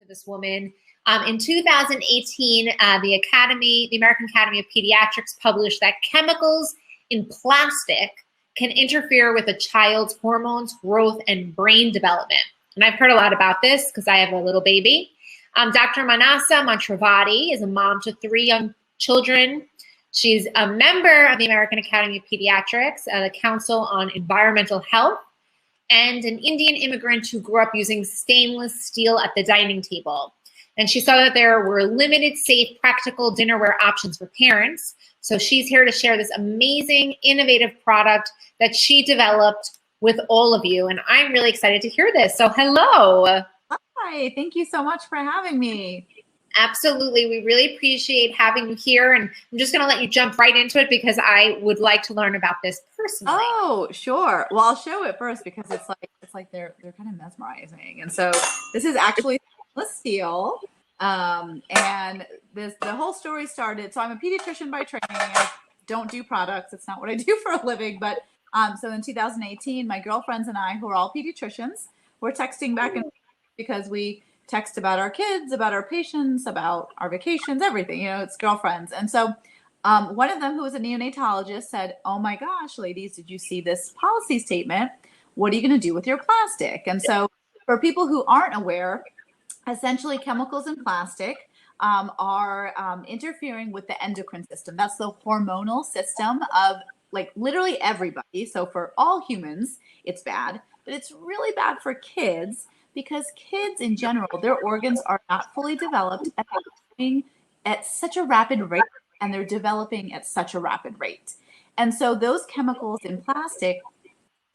this woman. In 2018, the American Academy of Pediatrics published that chemicals in plastic can interfere with a child's hormones, growth, and brain development. And I've heard a lot about this because I have a little baby. Dr. Manasa Mantravadi is a mom to 3 young children. She's a member of the American Academy of Pediatrics, the Council on Environmental Health, and an Indian immigrant who grew up using stainless steel at the dining table. And she saw that there were limited, safe, practical dinnerware options for parents. So she's here to share this amazing, innovative product that she developed with all of you. And I'm really excited to hear this. So hello. Hi, thank you so much for having me. Absolutely. We really appreciate having you here. And I'm just going to let you jump right into it because I would like to learn about this personally. Oh, sure. Well, I'll show it first because it's like they're kind of mesmerizing. And so this is actually stainless steel. And the whole story started. So I'm a pediatrician by training. I don't do products. It's not what I do for a living. But so in 2018, my girlfriends and I, who are all pediatricians, were texting back and forth because we text about our kids, about our patients, about our vacations, everything, it's girlfriends. And so one of them, who was a neonatologist, said, "Oh my gosh, ladies, did you see this policy statement? What are you going to do with your plastic?" And so for people who aren't aware, essentially chemicals in plastic are interfering with the endocrine system. That's the hormonal system of like literally everybody. So for all humans, it's bad, but it's really bad for kids because kids in general, their organs are not fully developed and they're growing at such a rapid rate, and they're developing at such a rapid rate. And so those chemicals in plastic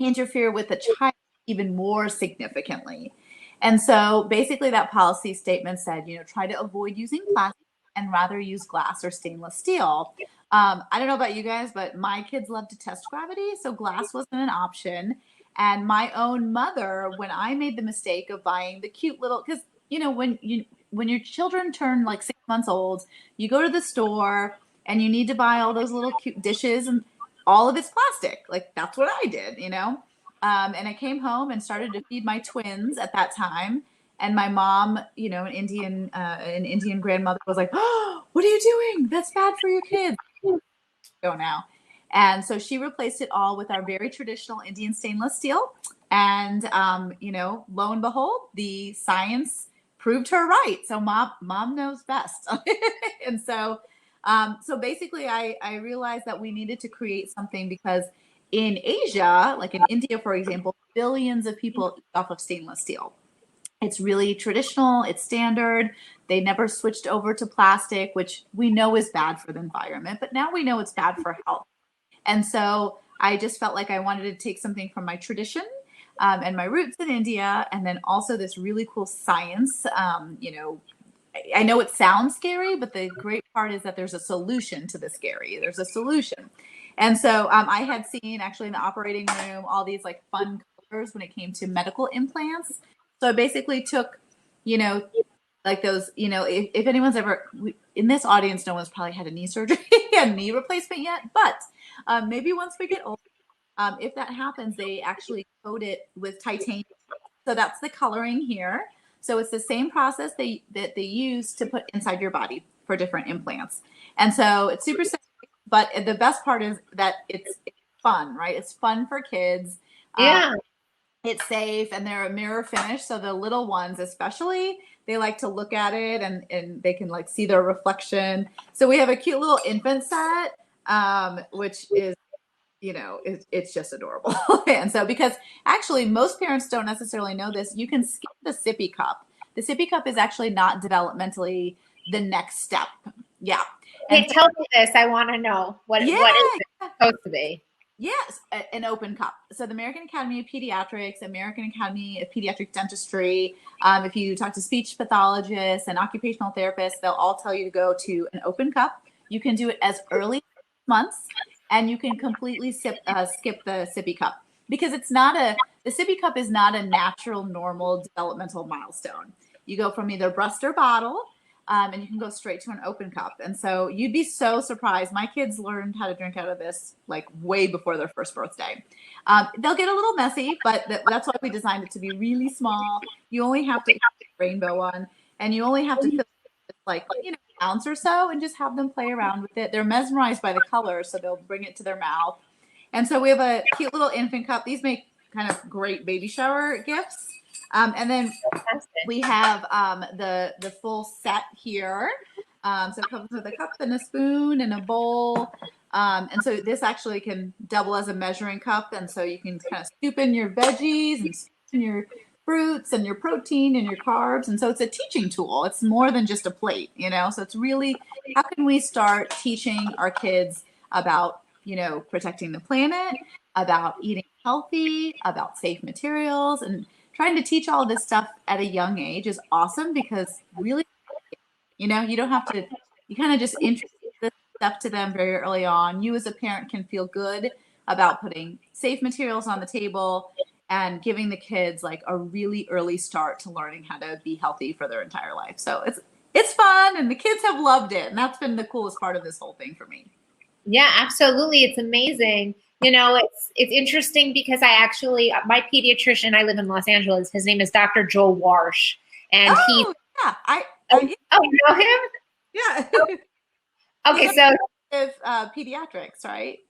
interfere with the child even more significantly. And so basically that policy statement said, try to avoid using plastic and rather use glass or stainless steel. I don't know about you guys, but my kids love to test gravity. So glass wasn't an option. And my own mother, when I made the mistake of buying the cute little, because, when your children turn like 6 months old, you go to the store and you need to buy all those little cute dishes and all of it's plastic. Like that's what I did, and I came home and started to feed my twins at that time. And my mom, an Indian grandmother was like, "Oh, what are you doing? That's bad for your kids." Go now. And so she replaced it all with our very traditional Indian stainless steel. And, lo and behold, the science proved her right. So mom knows best. And so basically I realized that we needed to create something because in Asia, like in India, for example, billions of people eat off of stainless steel. It's really traditional. It's standard. They never switched over to plastic, which we know is bad for the environment, but now we know it's bad for health. And so I just felt like I wanted to take something from my tradition and my roots in India, and then also this really cool science. I know it sounds scary, but the great part is that there's a solution to the scary. There's a solution. And so I had seen actually in the operating room all these like fun colors when it came to medical implants. So I basically took, like those, if anyone's ever in this audience, no one's probably had a knee surgery, a knee replacement yet, but maybe once we get older, if that happens, they actually coat it with titanium. So that's the coloring here. So it's the same process that they use to put inside your body for different implants. And so it's super simple, but the best part is that it's fun, right? It's fun for kids. Yeah. It's safe, and they're a mirror finish. So the little ones, especially, they like to look at it and they can like see their reflection. So we have a cute little infant set, which is, it's just adorable. And so because actually most parents don't necessarily know this, you can skip the sippy cup. The sippy cup is actually not developmentally the next step. Yeah. Hey, tell me this. I want to know what is it supposed to be? Yes, an open cup. So the American Academy of Pediatrics, American Academy of Pediatric Dentistry, if you talk to speech pathologists and occupational therapists, they'll all tell you to go to an open cup. You can do it as early as months, and you can completely skip the sippy cup because the sippy cup is not a natural, normal developmental milestone. You go from either breast or bottle, and you can go straight to an open cup. And so you'd be so surprised. My kids learned how to drink out of this like way before their first birthday. They'll get a little messy, but that's why we designed it to be really small. You only have to put the rainbow on. and you only have to fill it like, an ounce or so, and just have them play around with it. They're mesmerized by the colors, so they'll bring it to their mouth. And so we have a cute little infant cup. These make kind of great baby shower gifts. And then we have the full set here. So it comes with a cup and a spoon and a bowl. And so this actually can double as a measuring cup. And so you can kind of scoop in your veggies and scoop in your fruits and your protein and your carbs. And so it's a teaching tool. It's more than just a plate, So it's really, how can we start teaching our kids about, protecting the planet, about eating healthy, about safe materials, and trying to teach all this stuff at a young age is awesome, because really, you don't have to, you kind of just introduce this stuff to them very early on. You as a parent can feel good about putting safe materials on the table and giving the kids like a really early start to learning how to be healthy for their entire life. So it's fun, and the kids have loved it. And that's been the coolest part of this whole thing for me. Yeah, absolutely. It's amazing. It's interesting because my pediatrician, I live in Los Angeles. His name is Dr. Joel Warsh. And you know him? Yeah. Okay, so pediatrics, right?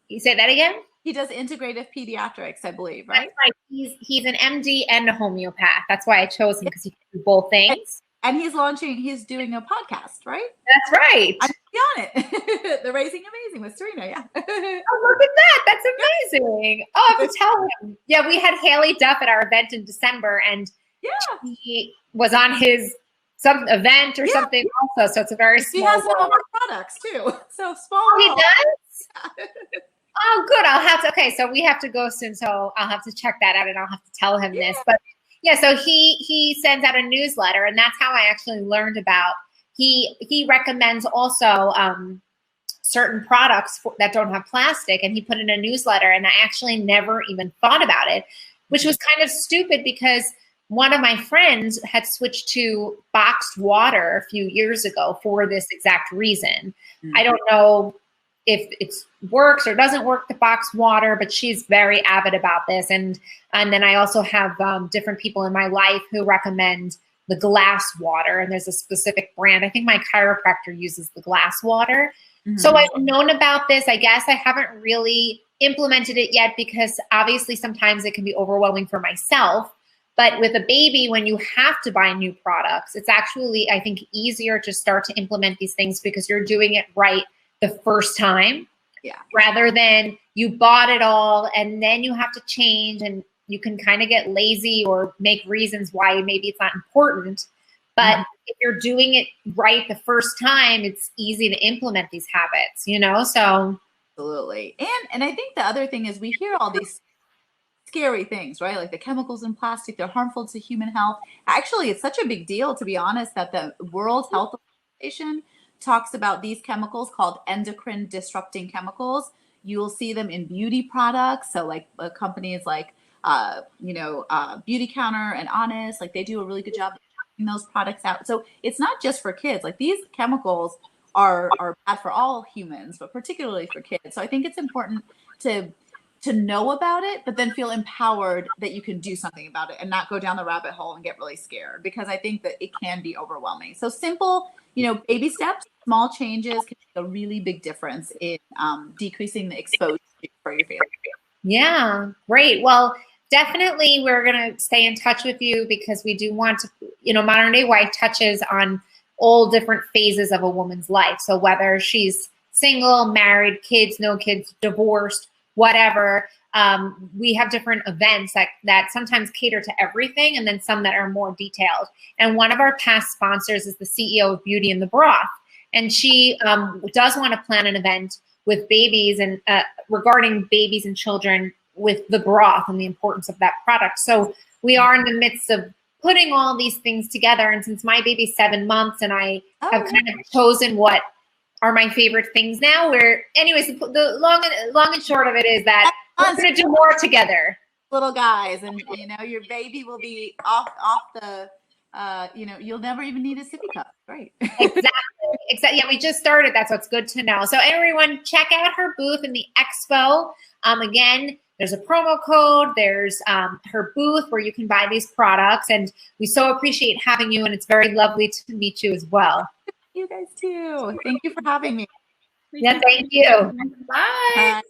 You say that again? He does integrative pediatrics, I believe, right? That's right. He's an MD and a homeopath. That's why I chose him, because he can do both things. And he's doing a podcast, right? That's right. I'm on it. The Raising Amazing with Serena, yeah. Oh, look at that. That's amazing. Oh, I have to tell him. Yeah, we had Haley Duff at our event in December, and he was on some event or something also. So it's a very small. He has some of our products too. So small. Oh, he does? Oh, good. Okay, so we have to go soon. So I'll have to check that out, and I'll have to tell him this. But yeah, so he sends out a newsletter, and that's how I actually learned about. He recommends also certain products that don't have plastic, and he put in a newsletter, and I actually never even thought about it, which was kind of stupid, because one of my friends had switched to boxed water a few years ago for this exact reason. Mm-hmm. I don't know if it works or doesn't work, the boxed water, but she's very avid about this. And then I also have different people in my life who recommend the glass water, and there's a specific brand. I think my chiropractor uses the glass water. Mm-hmm. So I've known about this. I guess I haven't really implemented it yet, because obviously sometimes it can be overwhelming for myself. But with a baby, when you have to buy new products, it's actually, I think, easier to start to implement these things, because you're doing it right the first time, rather than you bought it all and then you have to change, and you can kind of get lazy or make reasons why maybe it's not important. But if you're doing it right the first time, it's easy to implement these habits, so. Absolutely. And I think the other thing is, we hear all these scary things, right? Like the chemicals in plastic, they're harmful to human health. Actually, it's such a big deal, to be honest, that the World Health Organization talks about these chemicals called endocrine disrupting chemicals. You will see them in beauty products. So like companies like, Beauty Counter and Honest, like they do a really good job of taking those products out. So it's not just for kids. Like these chemicals are bad for all humans, but particularly for kids. So I think it's important to know about it, but then feel empowered that you can do something about it and not go down the rabbit hole and get really scared, because I think that it can be overwhelming. So simple, baby steps, small changes can make a really big difference in decreasing the exposure for your family. Yeah, great. Well, definitely we're going to stay in touch with you, because we do want to, Modern Day Wife touches on all different phases of a woman's life. So whether she's single, married, kids, no kids, divorced, whatever, we have different events that sometimes cater to everything, and then some that are more detailed. And one of our past sponsors is the CEO of Beauty in the Broth. And she does want to plan an event with babies and regarding babies and children with the broth and the importance of that product. So we are in the midst of putting all these things together. And since my baby's 7 months, and I have kind of chosen what are my favorite things now, anyways, the long and short of it is that we're going to do more together. Little guys, and your baby will be off the, you'll never even need a sippy cup. Right. Exactly. Yeah, we just started. That's what's good to know. So everyone, check out her booth in the expo. Again, There's a promo code. There's her booth where you can buy these products. And we so appreciate having you. And it's very lovely to meet you as well. You guys too. Thank you for having me. Yeah, thank you. Bye.